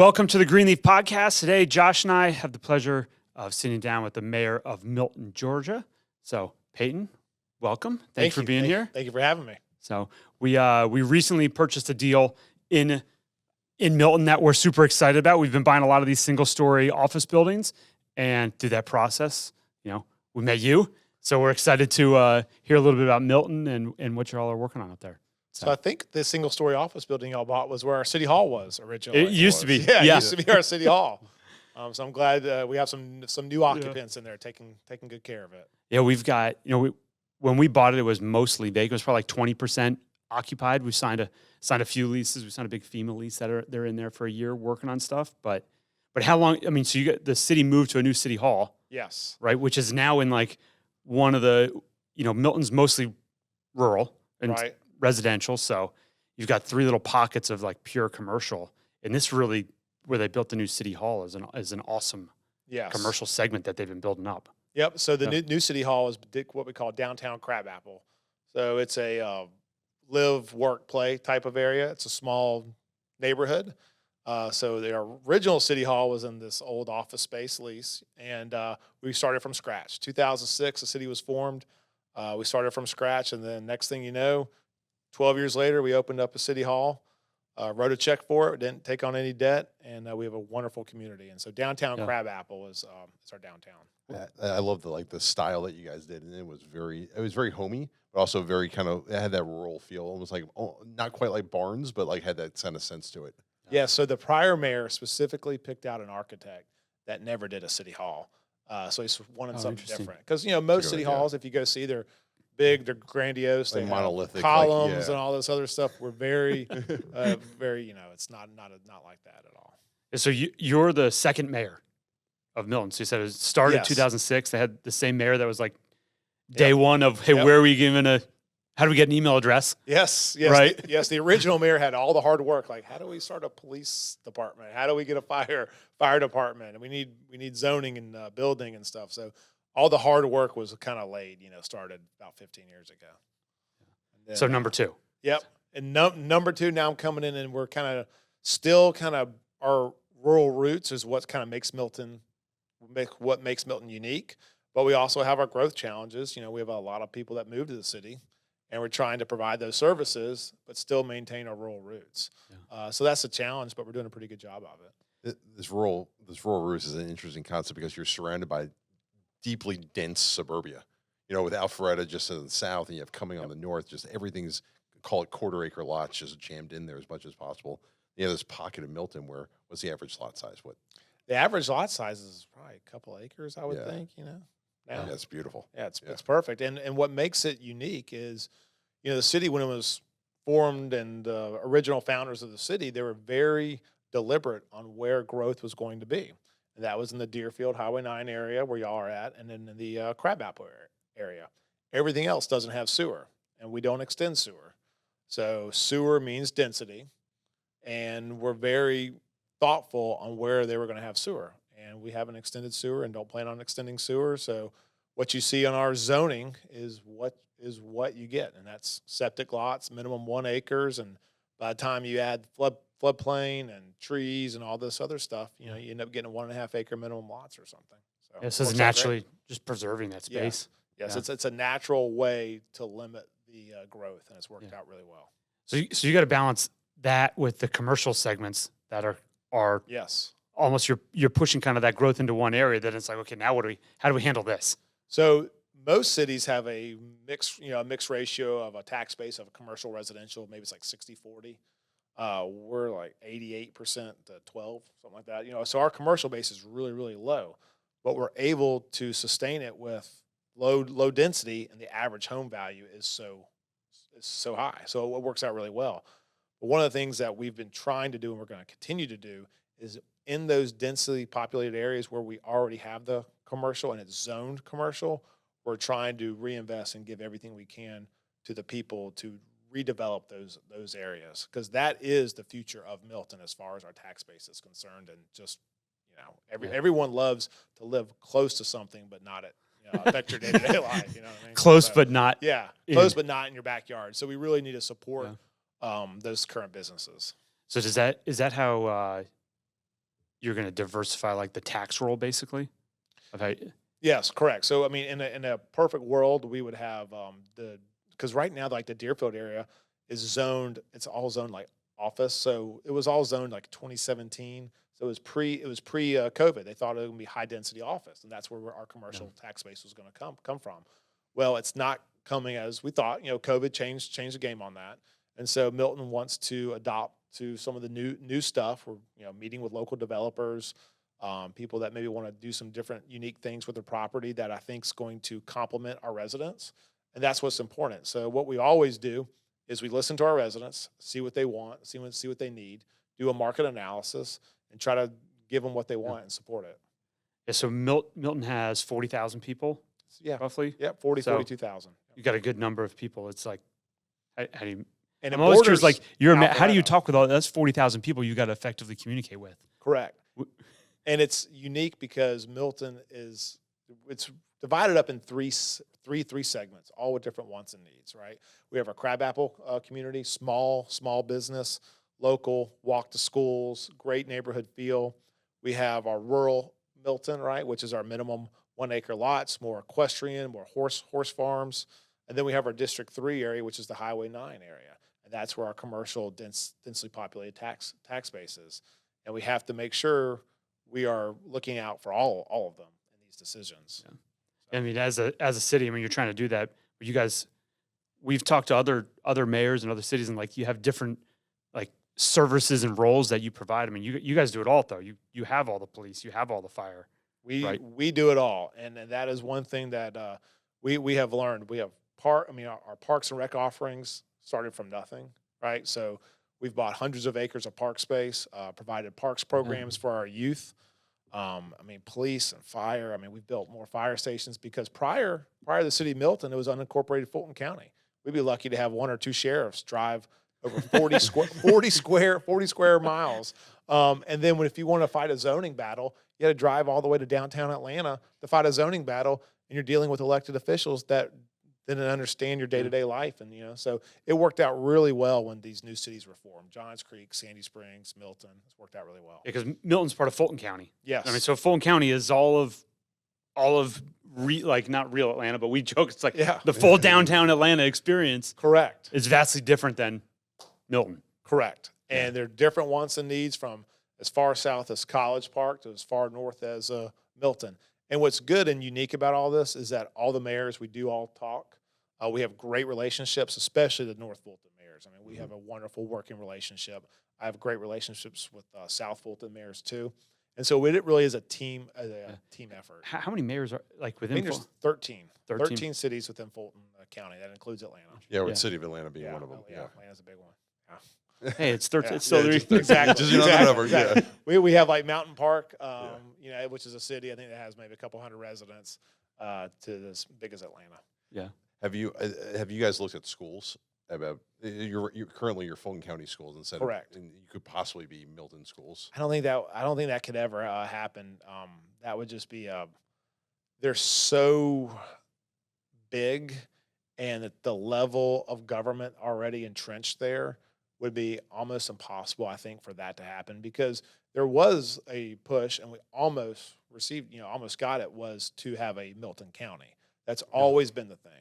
Welcome to the Greenleaf podcast. Today, Josh and I have the pleasure of sitting down with the Mayor of Milton, Georgia. So, Peyton, welcome. Thanks for being here. Thank you for having me. So, we recently purchased a deal in Milton that we're super excited about. We've been buying a lot of these single-story office buildings, and through that process, we met you. So, we're excited to hear a little bit about Milton and what you all are working on up there. So I think the single-story office building y'all bought was where our city hall was originally. It used to be. Yeah, it used to be our city hall. So I'm glad we have some new occupants in there taking good care of it. Yeah, we've got, when we bought it, it was mostly vacant. It was probably like 20% occupied. We signed a few leases. We signed a big FEMA lease they're in there for a year working on stuff. But how long? I mean, so the city moved to a new city hall. Yes. Right, which is now in like one of the, Milton's mostly rural and residential. So you've got three little pockets of like pure commercial. And this really, where they built the new city hall, is an awesome commercial segment that they've been building up. Yep. So the new city hall is what we call downtown Crabapple. So it's a live, work, play type of area. It's a small neighborhood. So the original city hall was in this old office space lease, and we started from scratch. 2006, the city was formed. We started from scratch, and then next thing you know, 12 years later, we opened up a city hall, wrote a check for it, didn't take on any debt, and we have a wonderful community. And so downtown Crabapple is our downtown. I love the style that you guys did, and it was very homey, but also very it had that rural feel, almost like not quite like Barnes, but like had that kind of sense to it. Yeah. So the prior mayor specifically picked out an architect that never did a city hall, so he's wanted something different. Because most city halls, if you go see, they're big, they're grandiose, like they monolithic columns and all this other stuff. We're very, very, it's not like that at all. So you're the second mayor of Milton. So you said it started in 2006. They had the same mayor that was like day one of, hey, where are we giving how do we get an email address? Yes. Right? The original mayor had all the hard work. Like, how do we start a police department? How do we get a fire department? And we need zoning and building and stuff. So all the hard work was kind of laid, started about 15 years ago. Then, so number two. Yep. And number two, now I'm coming in, and we're still our rural roots is what makes Milton unique. But we also have our growth challenges. We have a lot of people that move to the city, and we're trying to provide those services, but still maintain our rural roots. Yeah. So that's a challenge, but we're doing a pretty good job of it. This rural roots is an interesting concept because you're surrounded by deeply dense suburbia. With Alpharetta just in the south, and you have coming on the north, just everything's, call it quarter-acre lots, just jammed in there as much as possible. This pocket of Milton where, what's the average lot size? What? The average lot size is probably a couple acres, I would think, Now. Yeah, it's beautiful. Yeah, it's perfect. And what makes it unique is, the city, when it was formed and the original founders of the city, they were very deliberate on where growth was going to be. And that was in the Deerfield Highway 9 area where y'all are at, and then in the Crabapple area. Everything else doesn't have sewer, and we don't extend sewer. So sewer means density, and we're very thoughtful on where they were going to have sewer. And we haven't extended sewer and don't plan on extending sewer. So what you see on our zoning is what you get, and that's septic lots, minimum 1 acres, and by the time you add floodplain and trees and all this other stuff, you end up getting 1.5 acre minimum lots or something. So this is naturally just preserving that space. Yes, it's a natural way to limit the growth, and it's worked out really well. So you got to balance that with the commercial segments that are almost you're pushing kind of that growth into one area. That it's like, okay, now how do we handle this? So most cities have a mixed ratio of a tax base of a commercial residential. Maybe it's like 60-40. We're like 88% to 12, something like that. So our commercial base is really, really low, but we're able to sustain it with low density, and the average home value is so high. So it works out really well. But one of the things that we've been trying to do, and we're going to continue to do, is in those densely populated areas where we already have the commercial and it's zoned commercial, we're trying to reinvest and give everything we can to the people to redevelop those areas, because that is the future of Milton as far as our tax base is concerned. And just everyone loves to live close to something, but not affect your day-to-day life. You know what I mean? Close, but not. Yeah, close, but not in your backyard. So we really need to support those current businesses. So is that how you're going to diversify like the tax roll basically. Of how, Yes, correct. So I mean, in a perfect world, we would have because right now like the Deerfield area is zoned. It's all zoned like office. So it was all zoned like 2017. So it was pre COVID. They thought it was going to be high density office, and that's where our commercial tax base was going to come from. Well, it's not coming as we thought. COVID changed the game on that, and so Milton wants to adopt to some of the new stuff. We're meeting with local developers. People that maybe want to do some different unique things with their property that I think is going to complement our residents. And that's what's important. So what we always do is we listen to our residents, see what they want, see what they need, do a market analysis, and try to give them what they want and support it. Yeah, so Milton has 40,000 people, roughly. Yeah, 42,000. You got a good number of people. It's like, how do you? And I'm always curious, like, how do you Alpharetta. talk with all that's 40,000 people you got to effectively communicate with? Correct. And it's unique because Milton it's divided up in three segments, all with different wants and needs, right? We have our crabapple community, small business, local, walk to schools, great neighborhood feel. We have our rural Milton, right, which is our minimum 1 acre lots, more equestrian, more horse farms. And then we have our District 3 area, which is the Highway 9 area. And that's where our commercial densely populated tax base is. And we have to make sure we are looking out for all of them in these decisions. Yeah. I mean, as a city, I mean, you're trying to do that. But you guys, we've talked to other mayors and other cities, and like you have different like services and roles that you provide. I mean, you guys do it all though. You have all the police, you have all the fire. We do it all, and that is one thing that we have learned. We have our Parks and Rec offerings started from nothing, right? So we've bought hundreds of acres of park space, provided parks programs for our youth. Police and fire. We've built more fire stations because prior to the city of Milton, it was unincorporated Fulton County. We'd be lucky to have one or two sheriffs drive over 40 square miles. And then if you want to fight a zoning battle, you had to drive all the way to downtown Atlanta to fight a zoning battle, and you're dealing with elected officials that didn't understand your day-to-day life. And, so it worked out really well when these new cities were formed. Johns Creek, Sandy Springs, Milton. It's worked out really well. Because Milton's part of Fulton County. Yes. So Fulton County is all of not real Atlanta, but we joke it's like the full downtown Atlanta experience. Correct. It's vastly different than Milton. Correct. And there are different wants and needs from as far south as College Park to as far north as Milton. And what's good and unique about all this is that all the mayors, we do all talk. We have great relationships, especially the North Fulton mayors. We have a wonderful working relationship. I have great relationships with South Fulton mayors too. And so it really is a team effort. How many mayors are like within? There's 13 cities within Fulton County. That includes Atlanta. Yeah, with City of Atlanta being one of them. Yeah, Atlanta's a big one. Hey, it's 13. Yeah. It's still Exactly. Just another number. Exactly. Yeah. We have like Mountain Park, which is a city I think that has maybe a couple hundred residents to as big as Atlanta. Yeah. Have you guys looked at schools? About you're currently your Fulton County schools instead Correct. And you could possibly be Milton schools. I don't think that could ever happen. That would just be they're so big, and the level of government already entrenched there would be almost impossible, I think, for that to happen, because there was a push, and we almost got it, was to have a Milton County. That's always been the thing.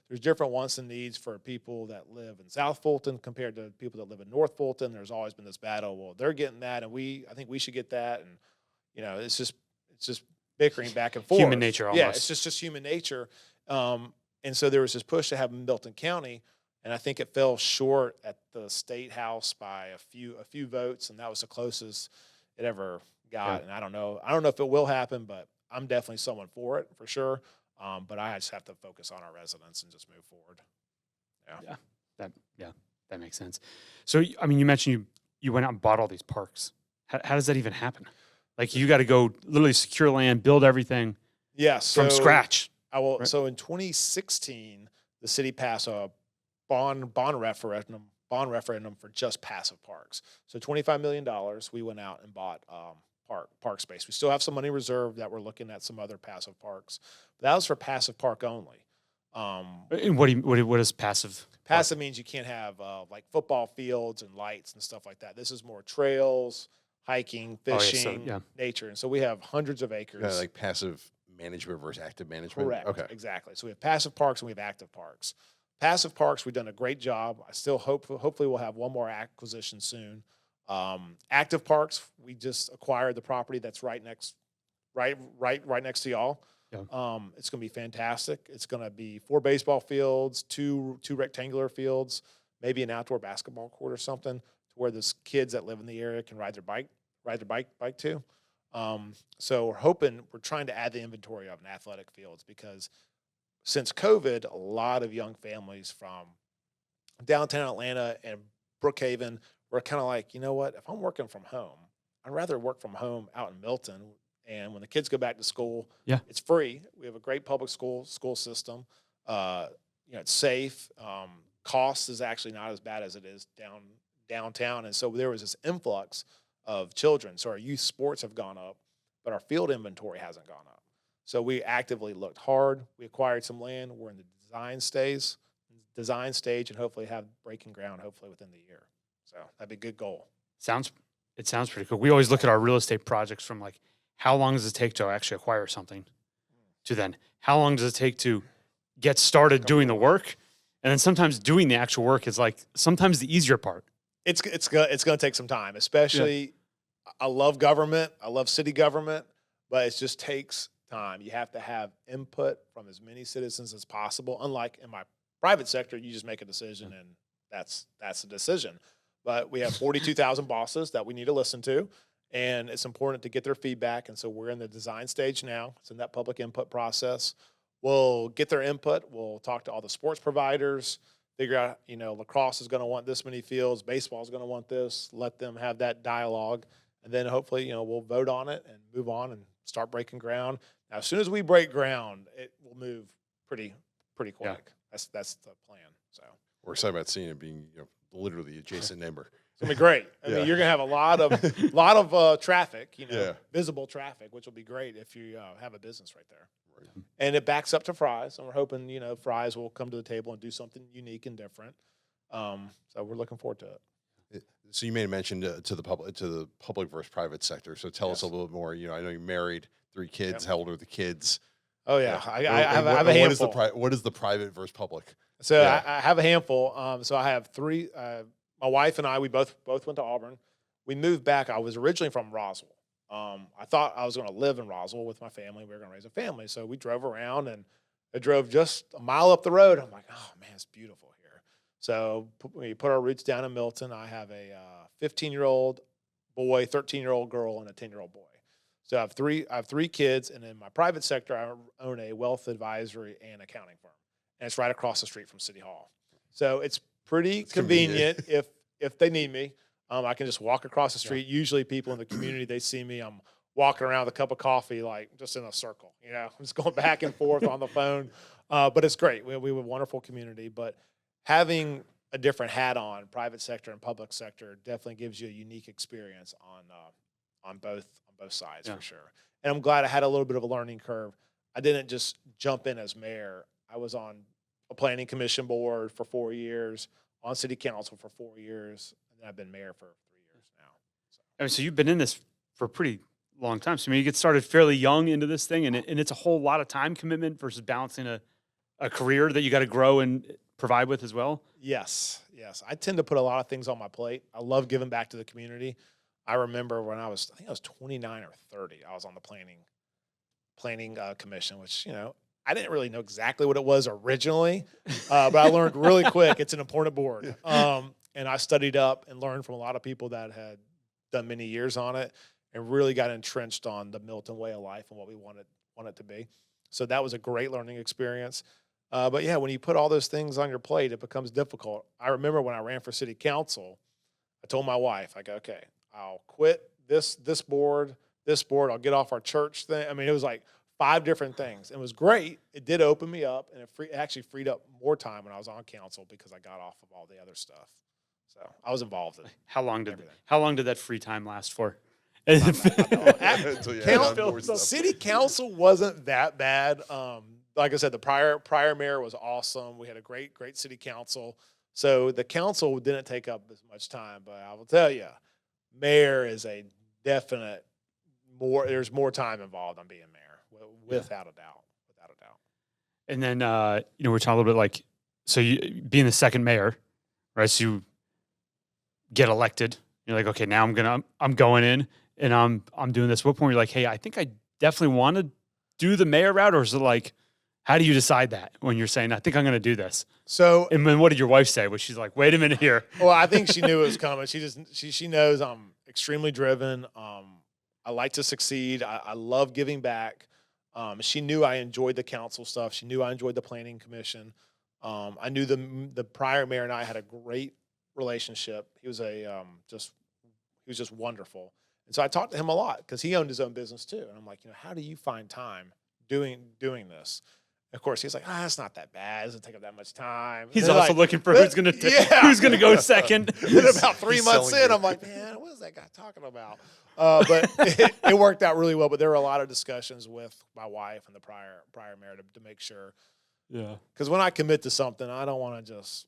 There's different wants and needs for people that live in South Fulton compared to people that live in North Fulton. There's always been this battle. Well, they're getting that, and I think we should get that, and it's just bickering back and forth. Human nature, almost. Yeah, it's just human nature. And so there was this push to have Milton County, and I think it fell short at the state house by a few votes, and that was the closest it ever got. Yeah. And I don't know if it will happen, but I'm definitely someone for it for sure. But I just have to focus on our residents and just move forward. That makes sense. So, you mentioned you went out and bought all these parks. How does that even happen? Like, you got to go literally secure land, build everything from scratch. Right? So in 2016, the city passed a bond referendum for just passive parks. So $25 million, we went out and bought park space. We still have some money reserved that we're looking at some other passive parks. But that was for passive park only. And what is passive? Passive means you can't have like football fields and lights and stuff like that. This is more trails, hiking, Oh, yeah, fishing, yeah. nature. And so we have hundreds of acres. Kind of like passive management versus active management. Correct. Okay. Exactly. So we have passive parks and we have active parks. Passive parks, we've done a great job. I still hopefully we'll have one more acquisition soon. Active parks, we just acquired the property that's right next to y'all. Yeah. It's going to be fantastic. It's going to be 4 baseball fields, two rectangular fields, maybe an outdoor basketball court or something, to where those kids that live in the area can ride their bike to. So we're trying to add the inventory of an athletic fields, because since COVID, a lot of young families from downtown Atlanta and Brookhaven were kind of like, you know what, if I'm working from home, I'd rather work from home out in Milton. And when the kids go back to school, Yeah. it's free. We have a great public school system. It's safe. Cost is actually not as bad as it is downtown. And so there was this influx of children. So our youth sports have gone up, but our field inventory hasn't gone up. So we actively looked hard. We acquired some land. We're in the design stage, and hopefully have breaking ground within the year. So that'd be a good goal. It sounds pretty cool. We always look at our real estate projects from like, how long does it take to actually acquire something, to then how long does it take to get started doing the work, and then sometimes doing the actual work is like sometimes the easier part. It's going to take some time, especially. I love government. I love city government, but it just takes time. You have to have input from as many citizens as possible. Unlike in my private sector, you just make a decision and that's the decision. But we have 42,000 bosses that we need to listen to, and it's important to get their feedback. And so we're in the design stage now. It's in that public input process. We'll get their input. We'll talk to all the sports providers, figure out, lacrosse is going to want this many fields, baseball is going to want this, let them have that dialogue. And then hopefully, we'll vote on it and move on and start breaking ground. Now, as soon as we break ground, it will move pretty quick. Yeah. That's the plan. So We're excited about seeing it being literally adjacent neighbor. it's gonna be great. I mean, you're gonna have a lot of traffic, visible traffic, which will be great if you have a business right there. Right. And it backs up to Fry's, and we're hoping Fry's will come to the table and do something unique and different. So we're looking forward to it. So you made a mention to the public versus private sector. So tell us a little bit more. I know you're married, 3 kids. Yep. How old are the kids? Oh yeah, I have a handful. What is the private versus public? So I have a handful. So I have 3. My wife and I, we both went to Auburn. We moved back. I was originally from Roswell. I thought I was going to live in Roswell with my family. We were going to raise a family. So we drove around, and I drove just a mile up the road. I'm like, oh man, it's beautiful here. So we put our roots down in Milton. I have a 15-year-old boy, 13-year-old girl, and a 10-year-old boy. So I have 3 kids, and in my private sector, I own a wealth advisory and accounting firm, and it's right across the street from City Hall. So it's pretty convenient if they need me. I can just walk across the street. Yeah. Usually people in the community, they see me. I'm walking around with a cup of coffee, like just in a circle. I'm just going back and forth on the phone. But it's great. We have a wonderful community. But having a different hat on, private sector and public sector, definitely gives you a unique experience on both sides, for sure. And I'm glad I had a little bit of a learning curve. I didn't just jump in as mayor. I was on a planning commission board for 4 years, on city council for 4 years, and then I've been mayor for 3 years now. So you've been in this for a pretty long time. So you get started fairly young into this thing, and it's a whole lot of time commitment versus balancing a career that you got to grow and provide with as well. Yes. I tend to put a lot of things on my plate. I love giving back to the community. I remember when I was 29 or 30, I was on the planning commission, which, I didn't really know exactly what it was originally, but I learned really quick. It's an important board. And I studied up and learned from a lot of people that had done many years on it, and really got entrenched on the Milton way of life and what we want it to be. So that was a great learning experience. But yeah, when you put all those things on your plate, it becomes difficult. I remember when I ran for city council, I told my wife, I go, okay, I'll quit this board, I'll get off our church thing. I mean, it was like 5 different things. It was great. It did open me up, and it actually freed up more time when I was on council because I got off of all the other stuff. So I was involved in How long did that free time last for? City council wasn't that bad. Like I said, the prior mayor was awesome. We had a great city council. So the council didn't take up as much time, but I will tell you, mayor is a definite there's more time involved on being mayor, without a doubt, without a doubt. And then, we're talking a little bit like, so you being the second mayor, right? So you get elected. You're like, okay, now I'm going in and I'm doing this. What point you're like, hey, I think I definitely want to do the mayor route, or is it like, how do you decide that when you're saying, I think I'm going to do this? So, and then what did your wife say? Was she's like, wait a minute here? well, I think she knew it was coming. She knows I'm extremely driven. I like to succeed. I love giving back. She knew I enjoyed the council stuff. She knew I enjoyed the planning commission. I knew the prior mayor and I had a great relationship. He was just wonderful. And so I talked to him a lot because he owned his own business too. And I'm like, how do you find time doing this? And of course, he's like, it's not that bad. It doesn't take up that much time. He's also like, looking for who's going to go second. And about 3 months in, I'm like, man, what is that guy talking about? But it worked out really well. But there were a lot of discussions with my wife and the prior mayor to make sure. Yeah. Because when I commit to something, I don't want to just,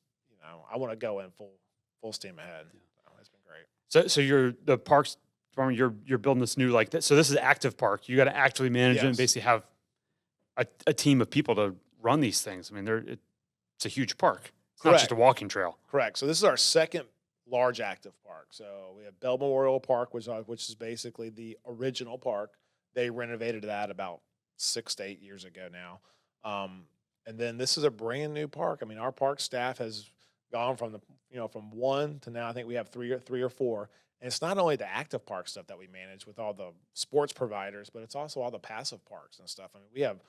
I want to go in full steam ahead. Yeah. So it's been great. So you're the parks department. You're building this new like this. So this is active park. You got to actively manage it and basically have a team of people to run these things. I mean, it's a huge park. It's not just a walking trail. Correct. So this is our second large active park. So we have Bell Memorial Park, which is basically the original park. They renovated that about 6 to 8 years ago now. And then this is a brand new park. I mean, our park staff has gone from from one to now I think we have three or four. And it's not only the active park stuff that we manage with all the sports providers, but it's also all the passive parks and stuff. I mean, we have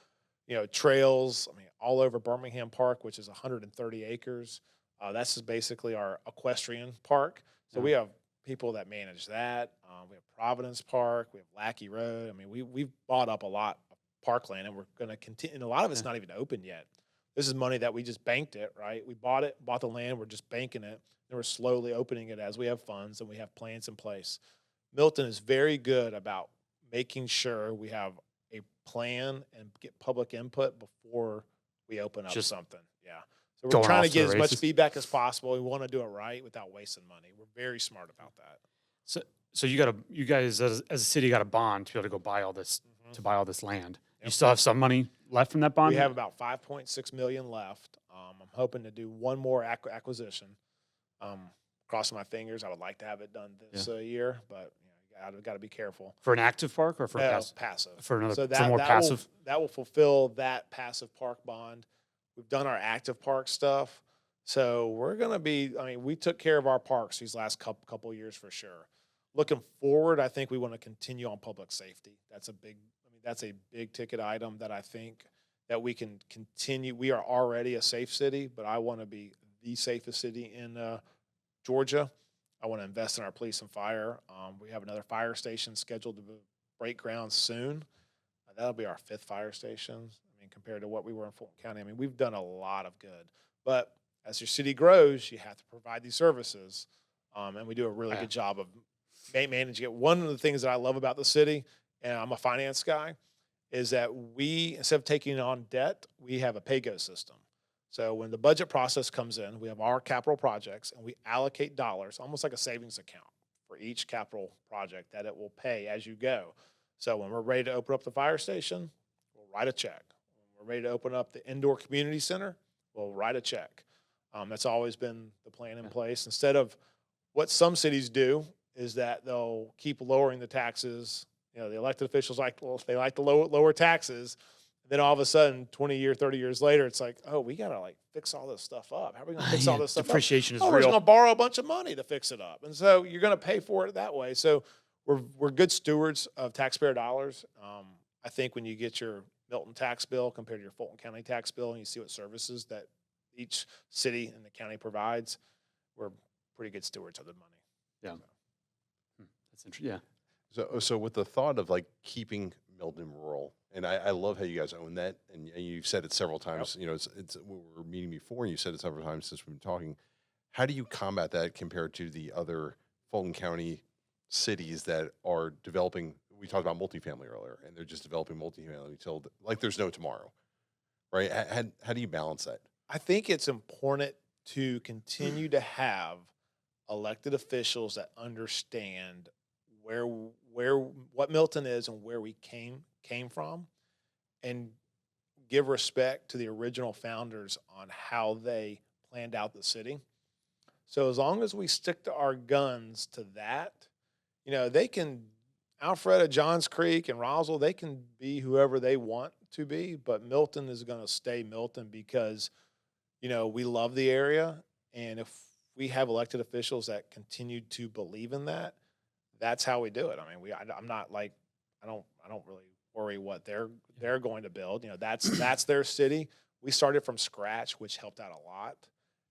trails, all over Birmingham Park, which is 130 acres. That's just basically our equestrian park. So we have people that manage that. We have Providence Park. We have Lackey Road. I mean, we've bought up a lot of parkland, and we're going to continue. And a lot of it's not even open yet. This is money that we just banked it, right? We bought the land. We're just banking it. And we're slowly opening it as we have funds and we have plans in place. Milton is very good about making sure we have a plan and get public input before we open up something. Yeah. So we're trying to get as much feedback as possible. We want to do it right without wasting money. We're very smart about that. So you guys as a city got a bond to be able to go buy all this land. Yep. You still have some money left from that bond? We have about $5.6 million left. I'm hoping to do one more acquisition. Crossing my fingers. I would like to have it done this year, but you got to be careful. For an active park or for passive? For another, so for more passive? That will fulfill that passive park bond. We've done our active park stuff. So we're going to be, we took care of our parks these last couple of years for sure. Looking forward, I think we want to continue on public safety. That's a big ticket item that I think that we can continue. We are already a safe city, but I want to be the safest city in Georgia. I want to invest in our police and fire. We have another fire station scheduled to break ground soon. That'll be our 5th fire station. Compared to what we were in Fulton County, we've done a lot of good. But as your city grows, you have to provide these services, and we do a really good job of managing it. One of the things that I love about the city, and I'm a finance guy, is that we, instead of taking on debt, we have a pay-go system. So when the budget process comes in, we have our capital projects, and we allocate dollars, almost like a savings account for each capital project that it will pay as you go. So when we're ready to open up the fire station, we'll write a check. When we're ready to open up the indoor community center, we'll write a check. That's always been the plan in place. Instead of what some cities do is that they'll keep lowering the taxes. The elected officials like to lower taxes. Then all of a sudden, 20 years, 30 years later, it's like, oh, we got to fix all this stuff up. How are we going to fix all this stuff Depreciation up? is real. We're just going to borrow a bunch of money to fix it up. And so you're going to pay for it that way. So we're good stewards of taxpayer dollars. I think when you get your Milton tax bill compared to your Fulton County tax bill and you see what services that each city and the county provides, we're pretty good stewards of the money. Yeah. That's interesting. Yeah. So with the thought of keeping Milton rural, and I love how you guys own that, and you've said it several times. Yep. It's we were meeting before, and you said it several times since we've been talking. How do you combat that compared to the other Fulton County cities that are developing? We talked about multifamily earlier, and they're just developing multifamily until there's no tomorrow, right? How do you balance that? I think it's important to continue to have elected officials that understand what Milton is and where we came from, and give respect to the original founders on how they planned out the city. So as long as we stick to our guns to that, they can Alpharetta, Johns Creek, and Roswell, they can be whoever they want to be, but Milton is going to stay Milton because, we love the area. And if we have elected officials that continue to believe in that, that's how we do it. I mean, I'm not like, I don't really worry what they're going to build. That's their city. We started from scratch, which helped out a lot.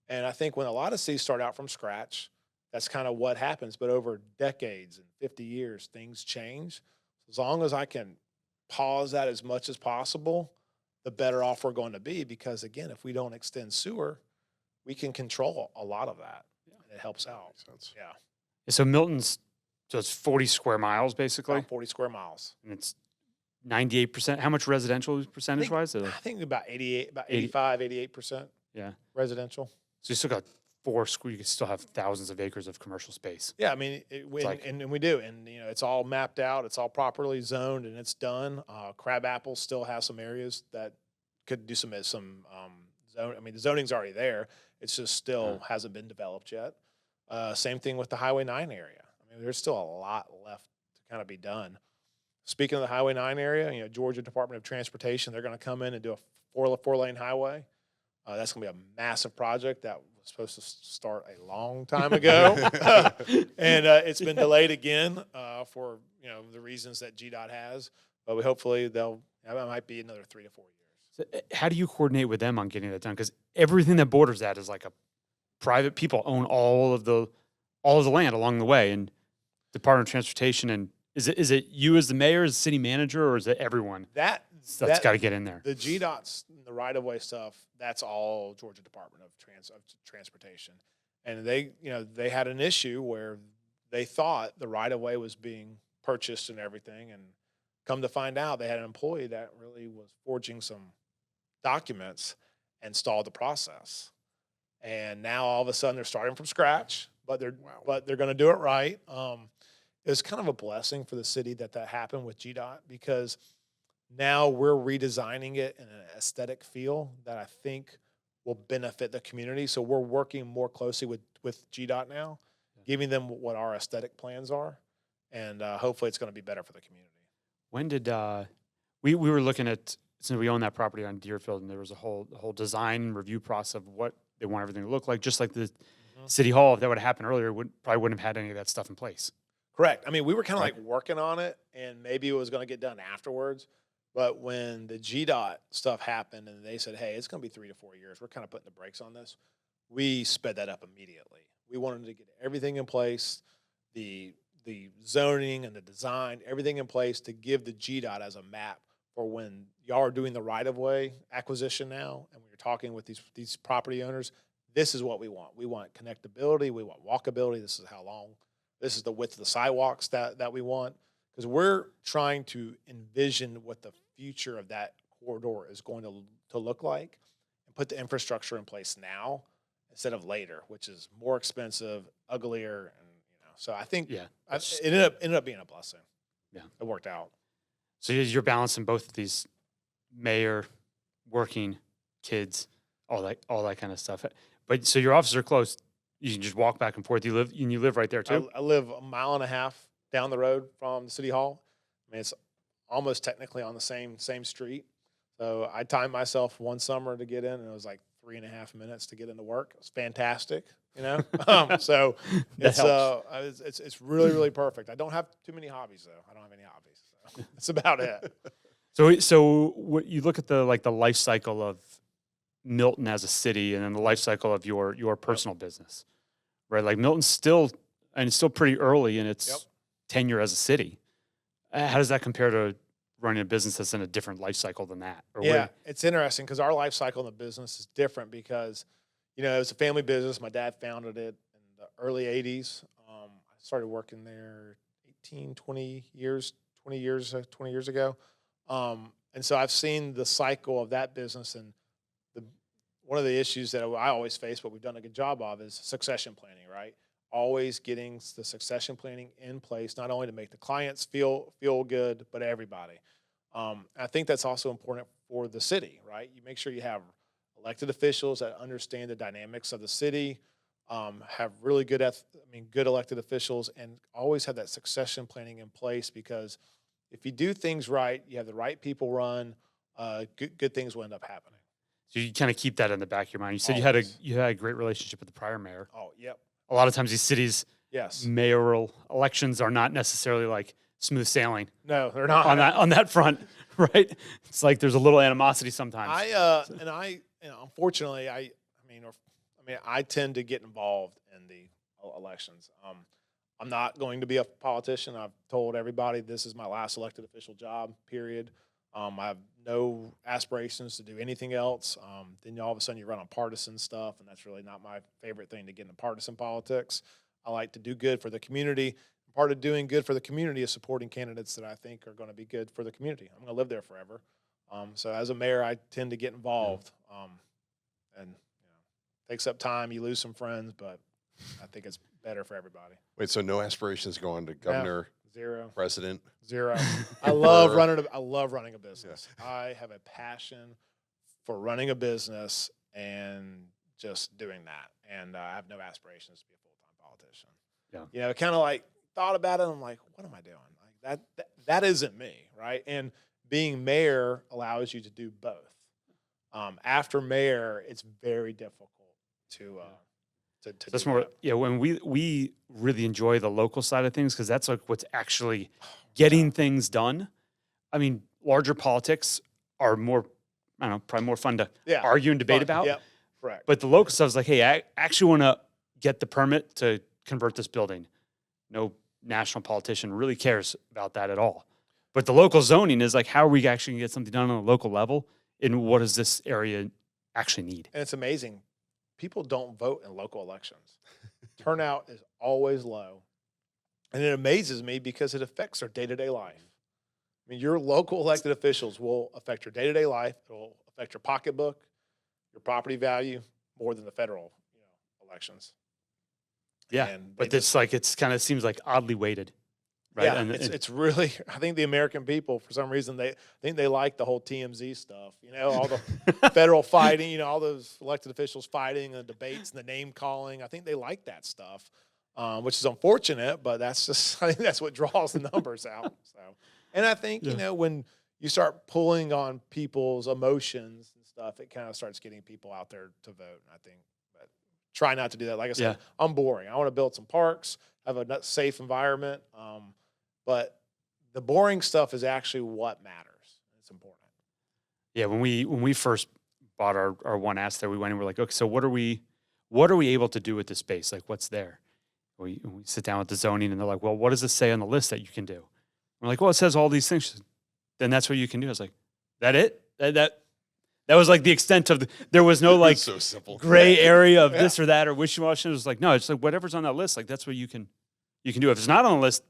And I think when a lot of cities start out from scratch, that's kind of what happens. But over decades and 50 years, things change. As long as I can pause that as much as possible, the better off we're going to be. Because, again, if we don't extend sewer, we can control a lot of that. Yeah. And it helps out. Makes sense. Yeah. So Milton's, so it's 40 square miles, basically? About 40 square miles. And it's 98%. How much residential percentage-wise? I think about 85, 88% Yeah. residential. So you still got you can still have thousands of acres of commercial space. Yeah, I mean, and we do, and it's all mapped out, it's all properly zoned, and it's done. Crabapple still has some areas that could do some zone. I mean, the zoning's already there; it's just still hasn't been developed yet. Same thing with the Highway 9 area. I mean, there's still a lot left to kind of be done. Speaking of the Highway 9 area, Georgia Department of Transportation, they're going to come in and do a four-lane highway. That's going to be a massive project that was supposed to start a long time ago, and it's been delayed again for the reasons that GDOT has. But hopefully that might be another 3 to 4 years. So how do you coordinate with them on getting that done? Because everything that borders that is like a private. People own all of the land along the way, and Department of Transportation. And is it you as the mayor, as the city manager, or is it everyone? That's got to get in there. The GDOT's, the right-of-way stuff, that's all Georgia Department of Transportation. And they had an issue where they thought the right-of-way was being purchased and everything, and come to find out they had an employee that really was forging some documents and stalled the process. And now all of a sudden they're starting from scratch, but they're going to do it right. It was kind of a blessing for the city that happened with GDOT, because now we're redesigning it in an aesthetic feel that I think will benefit the community. So we're working more closely with GDOT now, giving them what our aesthetic plans are, and hopefully it's going to be better for the community. When did we were looking at, since we own that property on Deerfield, and there was a whole design review process of what they want everything to look like, just like the city hall. If that would have happened earlier, probably wouldn't have had any of that stuff in place. Correct. I mean, we were kind of like working on it, and maybe it was going to get done afterwards. But when the GDOT stuff happened and they said, hey, it's going to be 3 to 4 years, we're kind of putting the brakes on this, we sped that up immediately. We wanted to get everything in place, the zoning and the design, everything in place to give the GDOT as a map for when y'all are doing the right-of-way acquisition now, and when you're talking with these property owners, this is what we want. We want connectability. We want walkability. This is how long. This is the width of the sidewalks that we want, because we're trying to envision what the future of that corridor is going to look like, and put the infrastructure in place now instead of later, which is more expensive, uglier, and so I think it ended up being a blessing. Yeah, it worked out. So you're balancing both of these, mayor, working, kids, all that kind of stuff. But so your offices are close. You can just walk back and forth. You live right there too? I live a mile and a half down the road from the city hall. I mean, it's almost technically on the same street. So I timed myself one summer to get in, and it was like 3.5 minutes to get into work. It was fantastic, So it's really, really perfect. I don't have too many hobbies though. I don't have any hobbies. So that's about it. So what you look at the life cycle of Milton as a city, and then the life cycle of your personal business, right? Like Milton's still pretty early in its tenure as a city. How does that compare to running a business that's in a different life cycle than that? It's interesting because our life cycle in the business is different because, it was a family business. My dad founded it in the early 80s. I started working there 20 years ago. And so I've seen the cycle of that business, and one of the issues that I always face, but we've done a good job of, is succession planning, right? always getting the succession planning in place, not only to make the clients feel good, but everybody. I think that's also important for the city, right? You make sure you have elected officials that understand the dynamics of the city, have really good, good elected officials, and always have that succession planning in place, because if you do things right, you have the right people run, good things will end up happening. So you kind of keep that in the back of your mind. You said Always. you had a great relationship with the prior mayor. Oh, yep. A lot of times these cities Yes. mayoral elections are not necessarily like smooth sailing No, they're not. on that front, right? It's like there's a little animosity sometimes. Unfortunately, I tend to get involved in the elections. I'm not going to be a politician. I've told everybody this is my last elected official job, period. I have no aspirations to do anything else. Then all of a sudden you run on partisan stuff, and that's really not my favorite thing, to get into partisan politics. I like to do good for the community. Part of doing good for the community is supporting candidates that I think are going to be good for the community. I'm going to live there forever. So as a mayor, I tend to get involved, and takes up time. You lose some friends, but I think it's better for everybody. Wait, so no aspirations going to governor, Zero. president? Zero. I love running a business. Yeah. I have a passion for running a business and just doing that. And I have no aspirations to be a full-time politician. Yeah. Kind of like thought about it. And I'm like, what am I doing? Like that isn't me, right? And being mayor allows you to do both. After mayor, it's very difficult to That's do more, that. when we really enjoy the local side of things, because that's like what's actually getting things done. I mean, larger politics are more, I don't know, probably more fun to argue and debate about. Yep, correct. But the local stuff is like, hey, I actually want to get the permit to convert this building. No national politician really cares about that at all. But the local zoning is like, how are we actually going to get something done on a local level? And what does this area actually need? And it's amazing. People don't vote in local elections. Turnout is always low. And it amazes me because it affects their day-to-day life. I mean, your local elected officials will affect your day-to-day life. It will affect your pocketbook, your property value, more than the federal elections. Yeah, And but it's like, it's kind of seems like oddly weighted, right? Yeah, And it's really, I think the American people, for some reason, they like the whole TMZ stuff, all the federal fighting, all those elected officials fighting and the debates and the name calling. I think they like that stuff, which is unfortunate, but that's just, I think that's what draws the numbers out. So, and I think, when you start pulling on people's emotions and stuff, it kind of starts getting people out there to vote. And I think, but try not to do that. Like I said, I'm boring. I want to build some parks, have a safe environment. But the boring stuff is actually what matters. It's important. Yeah, when we first bought our one asset there, we went and we're like, okay, so what are we able to do with this space? Like, what's there? We sit down with the zoning, and they're like, well, what does this say on the list that you can do? We're like, well, it says all these things. Then that's what you can do. I was like, that it? That was like the extent of there was no like so simple gray area of this or that or wishy-washy. It was like, no, it's like whatever's on that list, like that's what you can do. If it's not on the list,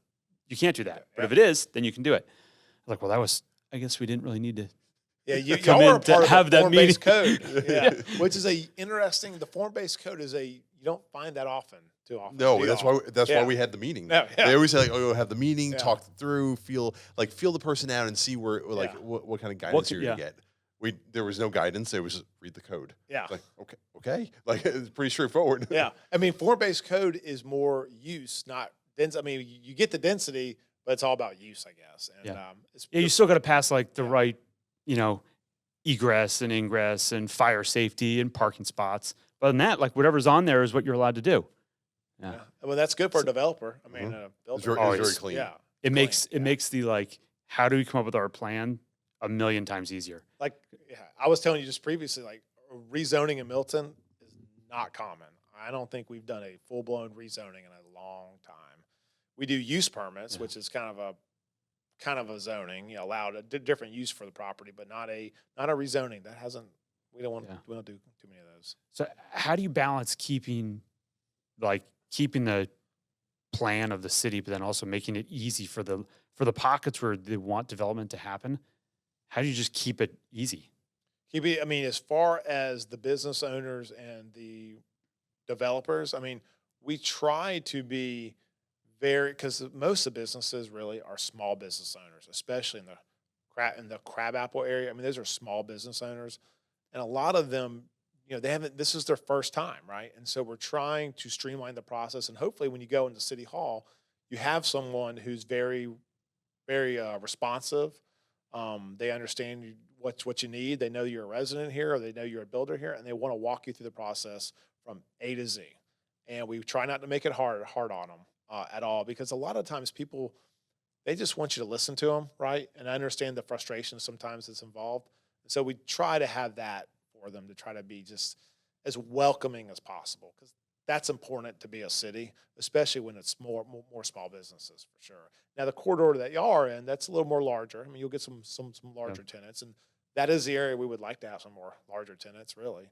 you can't do that. But if it is, then you can do it. I was like, well, I guess we didn't really need to. Yeah, y'all are part of have the that form-based meeting. code. Which is the form-based code is you don't find that too often. No, that's why we had the meeting. Yeah. They always say like, oh, have the meeting, talk through, feel the person out and see where what kind of guidance you're gonna get. There was no guidance. It was just read the code. Yeah. Like, okay. Like, it's pretty straightforward. Yeah. I mean, form-based code is more use, not density. I mean, you get the density, but it's all about use, I guess. And you still got to pass like the right, egress and ingress and fire safety and parking spots. But than that, like whatever's on there is what you're allowed to do. Yeah. Well, that's good for a developer. I mean, it's very clean. Yeah. It makes the like, how do we come up with our plan a million times easier? Like, I was telling you just previously, like rezoning in Milton is not common. I don't think we've done a full-blown rezoning in a long time. We do use permits, which is kind of a zoning, allowed a different use for the property, but not a rezoning. That hasn't. We don't do too many of those. So how do you balance keeping the plan of the city, but then also making it easy for the pockets where they want development to happen? How do you just keep it easy? I mean, as far as the business owners and the developers, I mean, we try to be because most of the businesses really are small business owners, especially in the Crabapple area. I mean, those are small business owners, and a lot of them, they haven't. This is their first time, right? And so we're trying to streamline the process, and hopefully, when you go into City Hall, you have someone who's very, very responsive. They understand what you need. They know you're a resident here, or they know you're a builder here, and they want to walk you through the process from A to Z. And we try not to make it hard on them at all, because a lot of times people, they just want you to listen to them, right? And I understand the frustration sometimes that's involved. And so we try to have that for them, to try to be just as welcoming as possible, because that's important to be a city, especially when it's more small businesses, for sure. Now, the corridor that y'all are in, that's a little more larger. I mean, you'll get some larger tenants, and that is the area we would like to have some more larger tenants, really.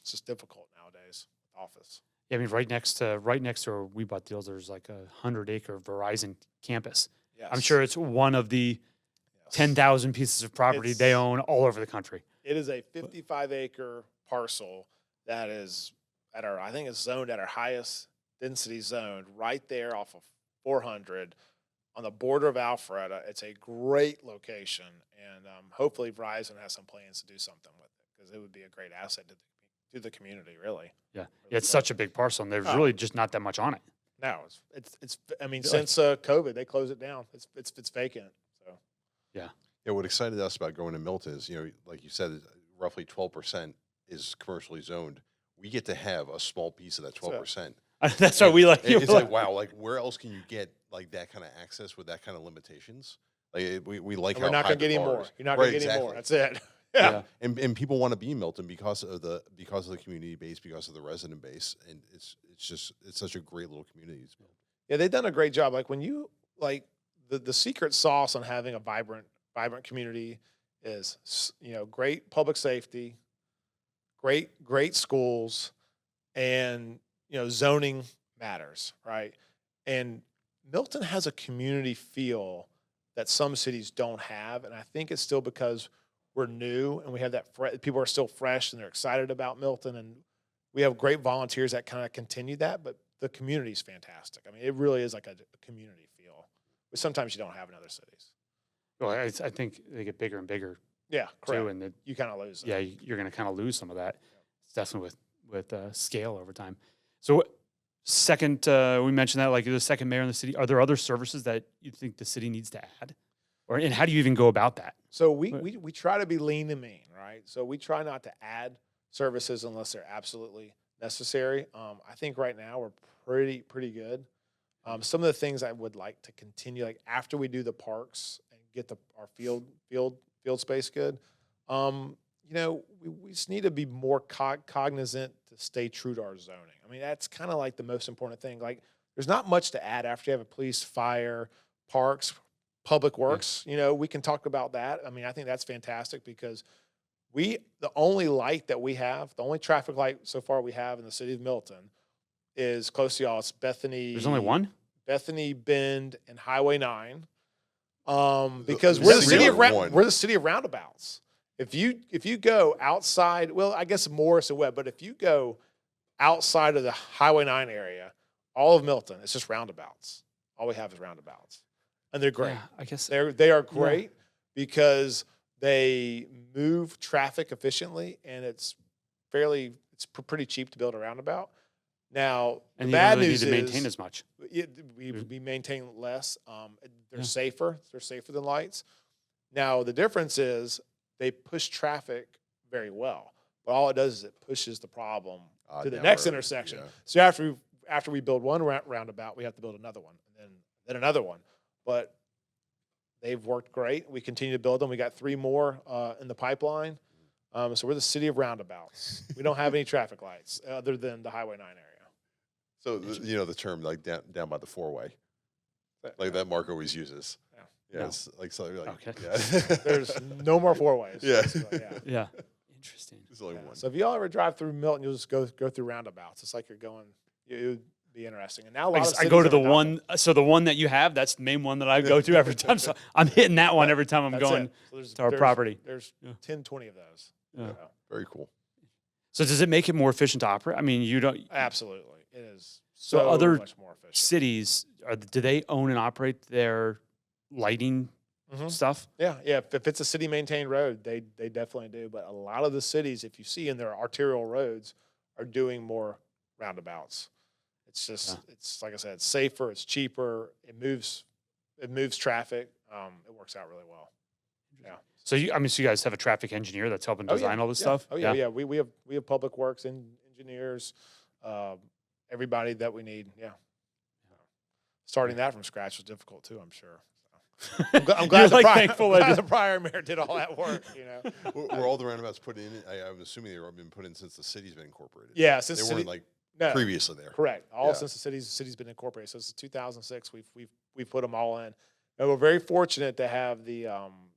It's just difficult nowadays with office. Yeah, I mean, right next to where we bought deals, there's like a 100-acre Verizon campus. Yes. I'm sure it's one of the 10,000 pieces of property they own all over the country. It is a 55-acre parcel that is I think it's zoned at our highest density zone, right there off of 400 on the border of Alpharetta. It's a great location, and hopefully Verizon has some plans to do something with it, because it would be a great asset to the community, really. Yeah, it's such a big parcel, and there's really just not that much on it. No, it's. I mean, since COVID, they closed it down. It's vacant. So yeah. What excited us about going to Milton is, like you said, roughly 12% is commercially zoned. We get to have a small piece of that 12%. That's why we like. It's like, wow, like where else can you get like that kind of access with that kind of limitations? Like we like. And we're not going to get any more. You're not going to get any more. That's it. Yeah. And people want to be in Milton because of the community base, because of the resident base, and it's such a great little community. Yeah, they've done a great job. Like when you the secret sauce on having a vibrant community is great public safety, great schools, and zoning matters, right? And Milton has a community feel that some cities don't have, and I think it's still because we're new and we have that people are still fresh and they're excited about Milton, and we have great volunteers that kind of continue that. But the community is fantastic. I mean, it really is like a community feel, which sometimes you don't have in other cities. Well, I think they get bigger and bigger. Yeah, correct. Too, and you kind of lose them. Yeah, you're going to kind of lose some of that. It's definitely with scale over time. So, second, we mentioned that like you're the second mayor in the city. Are there other services that you think the city needs to add, and how do you even go about that? So we try to be lean and mean, right? So we try not to add services unless they're absolutely necessary. I think right now we're pretty good. Some of the things I would like to continue, like after we do the parks and get our field space good, we just need to be more cognizant to stay true to our zoning. I mean, that's kind of like the most important thing. Like, there's not much to add after you have a police, fire, parks, public works. We can talk about that. I mean, I think that's fantastic, because the only light that we have, the only traffic light so far we have in the city of Milton is close to y'all. It's Bethany. There's only one? Bethany, Bend, and Highway 9. Because we're the city of roundabouts. If you go outside, well, I guess Morris and Webb, but if you go outside of the Highway 9 area, all of Milton, it's just roundabouts. All we have is roundabouts. And they're great. Yeah, I guess they are great because they move traffic efficiently, and it's pretty cheap to build a roundabout. Now, and the you bad don't really news need to is maintain as much. We maintain less. They're safer. They're safer than lights. Now, the difference is they push traffic very well, but all it does is it pushes the problem to the next intersection. Yeah. So after we build one roundabout, we have to build another one, and then another one. But they've worked great. We continue to build them. We got 3 more in the pipeline. So we're the city of roundabouts. We don't have any traffic lights other than the Highway 9 area. So the term like down by the 4-way, like that Mark always uses. Yeah, No. it's like something like Okay. yeah. There's no more 4-ways. Yeah. Yeah. Interesting. There's only one. So if y'all ever drive through Milton, you'll just go through roundabouts. It's like you're going. It would be interesting. And now a lot of I go to cities the have one. So the one that you have, that's the main one that I go to every time. So I'm hitting that one every time I'm That's going it. So to our property. There's 10, 20 of those. Yeah. Very cool. So does it make it more efficient to operate? I mean, you don't. Absolutely, it is. so other much more efficient. cities, do they own and operate their lighting stuff? Yeah. If it's a city maintained road, they definitely do. But a lot of the cities, if you see in their arterial roads, are doing more roundabouts. It's just it's like I said, it's safer, it's cheaper, it moves traffic. It works out really well. Yeah. So so you guys have a traffic engineer that's helping design all this stuff? Oh yeah. We have public works and engineers, everybody that we need. Yeah. Starting that from scratch was difficult too, I'm sure. So. I'm glad, the prior mayor did all that work. Were all the roundabouts put in? I'm assuming they've been put in since the city's been incorporated. Yeah, since they weren't like no, previously there. Correct. All since the city's been incorporated. So since 2006, we've put them all in. And we're very fortunate to have the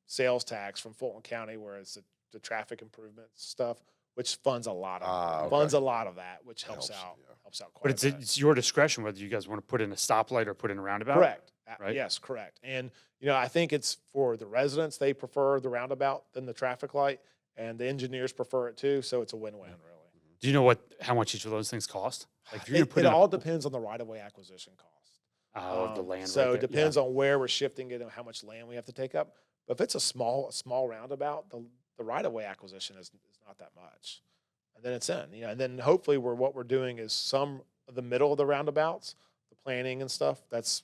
sales tax from Fulton County, where it's the traffic improvement stuff, which funds a lot of that, which helps out. Helps out quite. But it's your discretion whether you guys want to put in a stoplight or put in a roundabout. Correct. Right? Yes, correct. And I think it's for the residents, they prefer the roundabout than the traffic light, and the engineers prefer it too. So it's a win-win, really. Do you know how much each of those things cost? Like if you're It all depends on the right-of-way acquisition cost. The land. So right it depends on where we're shifting it and how much land we have to take up. But if it's a small roundabout, the right-of-way acquisition is not that much, and then it's in. And then hopefully what we're doing is some of the middle of the roundabouts, the planning and stuff. That's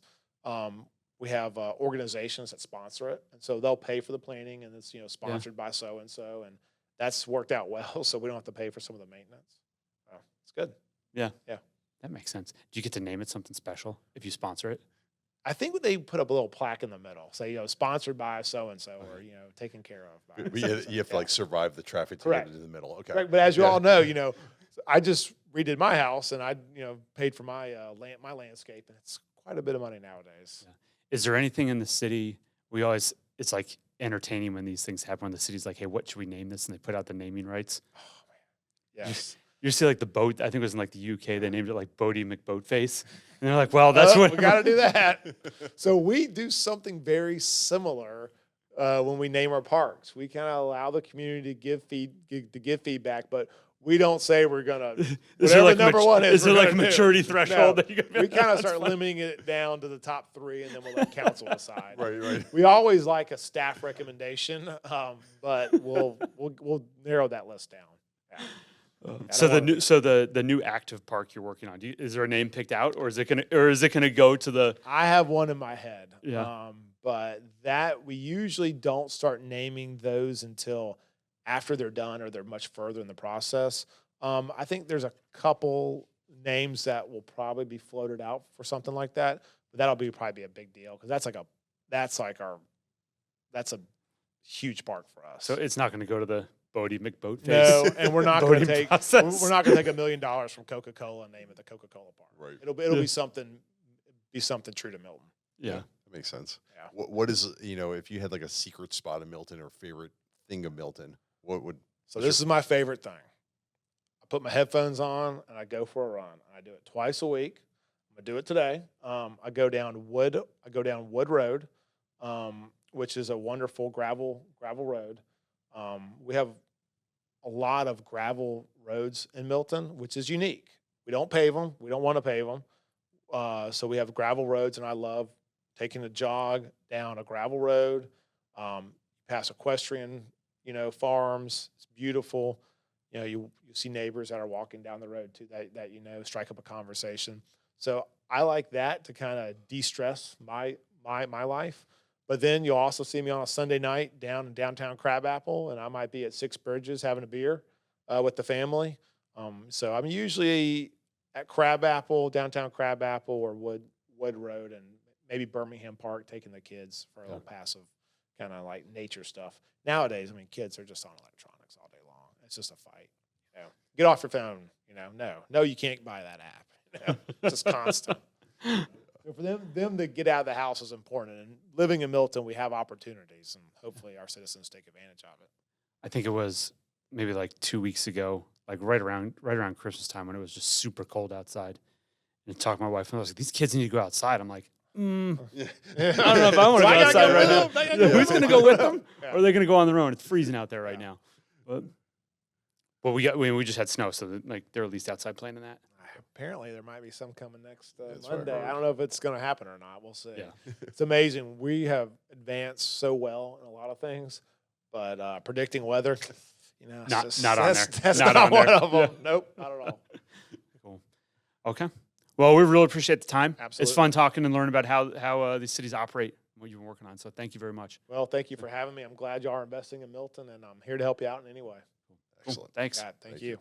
we have organizations that sponsor it, and so they'll pay for the planning, and it's sponsored by so and so, and that's worked out well. So we don't have to pay for some of the maintenance. So it's good. Yeah. Yeah. That makes sense. Do you get to name it something special if you sponsor it? I think they put up a little plaque in the middle, say sponsored by so and so, or taken care of. By You have to like survive the traffic to get into the middle. Okay. Correct. But as you all know, I just redid my house, and I paid for my my landscape, and it's quite a bit of money nowadays. Yeah. Is there anything in the city it's like entertaining when these things happen when the city's like, hey, what should we name this? And they put out the naming rights. Oh man. Yes. You see like the boat, I think it was in like the UK, they named it like Bodie McBoatface. And they're like, well, that's what we got to do that. So we do something very similar when we name our parks. We kind of allow the community to give feedback, but we don't say we're gonna. Whatever number one is. Is there like a maturity threshold that you can? We kind of start limiting it down to the top 3, and then we'll let council decide. Right. We always like a staff recommendation, but we'll narrow that list down. Yeah. So the new active park you're working on, is there a name picked out, or is it gonna go to the? I have one in my head. Yeah. But that we usually don't start naming those until after they're done or they're much further in the process. I think there's a couple names that will probably be floated out for something like that, but that'll probably be a big deal because that's a huge park for us. So it's not going to go to the Bodie McBoatface. No, and we're not going to take process. we're not going to take $1 million from Coca-Cola and name it the Coca-Cola Park. Right. It'll be something true to Milton. Yeah. That makes sense. Yeah. What is if you had like a secret spot in Milton or favorite thing of Milton, what would? So this is my favorite thing. I put my headphones on and I go for a run. I do it twice a week. I'm gonna do it today. I go down Wood Road, which is a wonderful gravel road. We have a lot of gravel roads in Milton, which is unique. We don't pave them. We don't want to pave them. So we have gravel roads, and I love taking a jog down a gravel road, past equestrian, farms. It's beautiful. You see neighbors that are walking down the road too that strike up a conversation. So I like that to kind of de-stress my life. But then you'll also see me on a Sunday night down in downtown Crabapple, and I might be at Six Bridges having a beer with the family. So I'm usually at downtown Crabapple, or Wood Road, and maybe Birmingham Park, taking the kids for a little passive kind of like nature stuff. Nowadays, kids are just on electronics all day long. It's just a fight. Get off your phone. No, you can't buy that app. It's just constant. For them to get out of the house is important. And living in Milton, we have opportunities, and hopefully our citizens take advantage of it. I think it was maybe like 2 weeks ago, like right around Christmas time when it was just super cold outside. And I talked to my wife, and I was like, "These kids need to go outside." I'm like, I don't know if I want to go outside right now. Who's going to go with them? Or are they going to go on their own? It's freezing out there right now. But we just had snow, so they're at least outside playing in that. apparently there might be some coming next That's what I Monday. I heard. don't know if it's going to happen or not. We'll see. Yeah. It's amazing. We have advanced so well in a lot of things, but predicting weather, you know, it's Not on there. That's Not not on one there. of them. Yeah. Nope, not at all. Cool. Okay. Well, we really appreciate the time. Absolutely. It's fun talking and learning about how these cities operate, what you've been working on. So thank you very much. Well, thank you for having me. I'm glad y'all are investing in Milton, and I'm here to help you out in any way. Cool. Excellent. Thanks. God, thank Thank you. you.